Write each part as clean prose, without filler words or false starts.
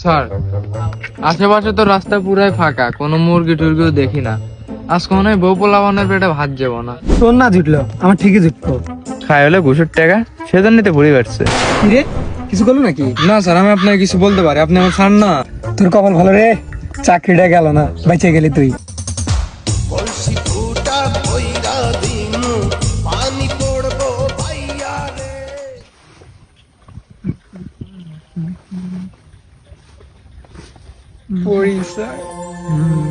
Sir, আশেপাশে তো রাস্তা পুরাই ফাঁকা, কোনো মুরগি টুরগিও দেখি না। আজ কোনো বউ পোলাবানের পেটে ভাত যাব না। তোর না জুটলো, আমার ঠিকই জুটবো। খাই হলে ঘুষের টাকা, সেজন্য তো ভুড়ি বাড়ছে। কিরে, কিছু করলো নাকি? না স্যার, আমি আপনাকে কিছু বলতে পারি, আপনি আমার ছাড় না। তোর কপাল ভালো রে, চাকরিটা গেল না, বেঁচে গেলি তুই।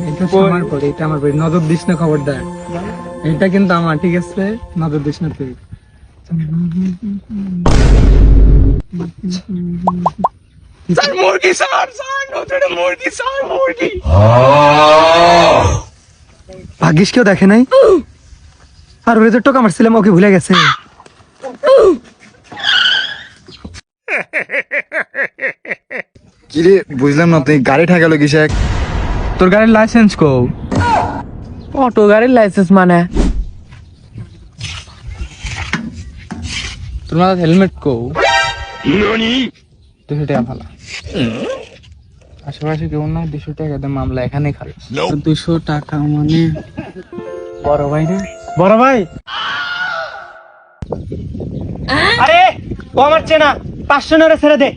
এটা আমার পরে, এটা আমার পরে, নজর দিস না, খবরদার। এটা কিন্তু আমার, ঠিক আছে, নজর দিস না তুই। স্যার মুরগি, স্যার স্যার নতুন মুরগি, স্যার মুরগি। ভাগ্যিস কেউ দেখে নাই, আর ওরে যে টোকা মারছিলাম ওকে ভুলে গেছে। কিরে বুঝলাম না, তুই গাড়ি ঠেকালো কিসে? তোর গাড়ির লাইসেন্স কো? অটো গাড়ির লাইসেন্স মানে? তোর মাথায় হেলমেট কো? 200 টাকা ফালা। আশেপাশে কেউ না, 200 টাকা দিয়ে মামলা এখানেই খালাস। 200 টাকা মানে বড় ভাই রে, বড় ভাই। আরে ও আমার চেনা, 500 ছেড়ে দে।